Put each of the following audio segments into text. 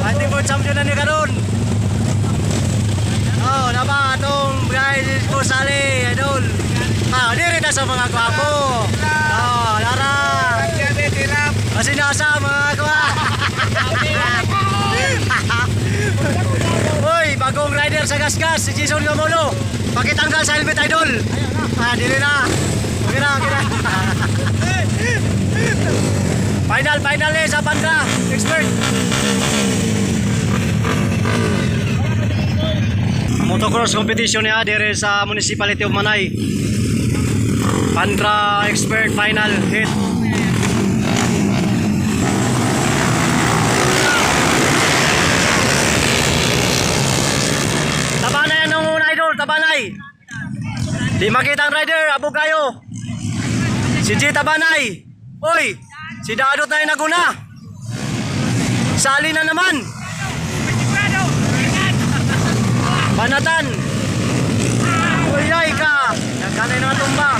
Fighting for champion na ni karon. Oh, napa atong guys ko sali idol. Diri na sa mga gwapo. Oh, lara. Asinasa mga kwa. Hoy, bagong rider sa gasgas si Jason Gamulo. Pakitanggal sa helmet idol. Dili na. Okay na. Final sa Pandra expert. Motocross competition niya dire sa Municipality of Manay. Pandra expert final hit. Tabanay ang nanguna idol, tabanay. Di makita ang rider, abo kayo. Si G tabanay. Oy, si Dadot na yung naguna. Sali na naman. Banatan. Uyay ka. Nagkanay na tumba.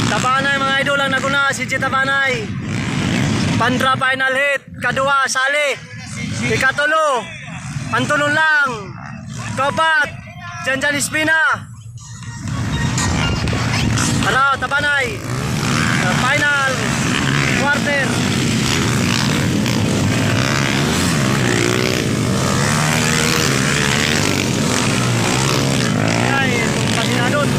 Tabanay mga idol ang naguna. Si G tabanay. Pandra final hit. Kadua, sali. Ikatulo. Pantulong lang. Kapat. Janjan Espina. Araw, tabanay. Final quarter. Ay, itong pasinadot.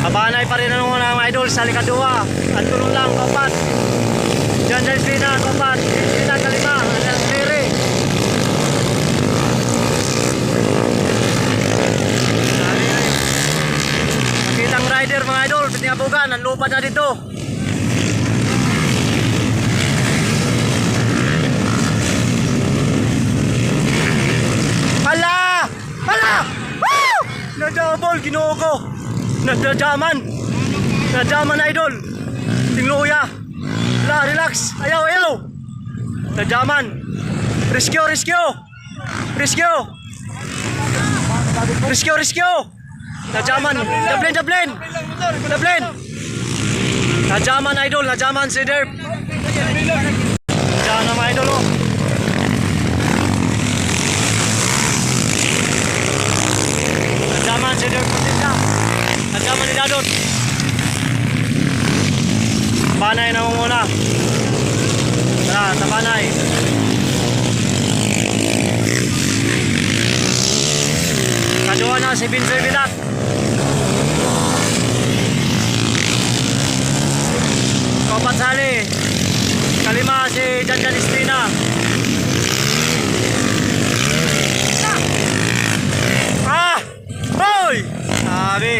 Tabanay pa rin ang mga idol sa likadua. At tulong lang, kapat. Janjan Espina, kapat. Espina, kalima. Alang Mary. Kitang rider mga idol, pinabugan, ang lupa na dito. Hala! Woo! Na-double, ginoo ko. Nadaman idol. Tingluya. Hala, relax. Ayaw. Nadaman. Rescue. Najaman, Dublin. Najaman idol, najaman si Derp. Najaman mga idol oh. Najaman si Derp Patinda. Najaman ni Dadot. Tabanay na muna. Tara, tabanay. Kadua na si Vincent Villac. Kapat sali. Kalima si Janjan Espina. Hoy! Sabi.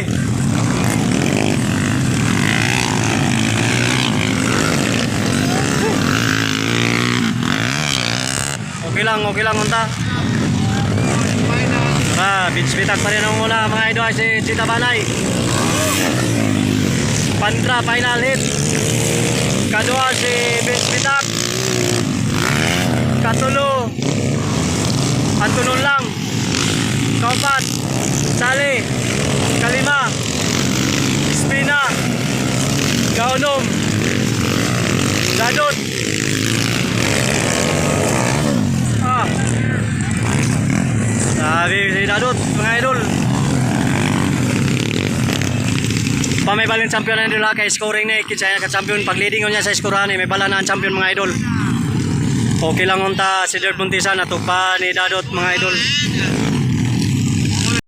Okay lang unta. Vince Villac pa rin ang muna mga idol si Chita Banay. Pandra final hit. Kadua si Vince Villac. Katulo. Antulong lang. Kaupat. Sali. Kalima. Espina. Gaunom. Dadot. Sabi si Dadot, mga idol. May balin champion na nila kay scoring ni Kitsaya ka champion. Pag leading niya sa skorahan may bala na ang champion mga idol. Okay lang unta si Derp Montisa natugpa ni Dadot mga idol.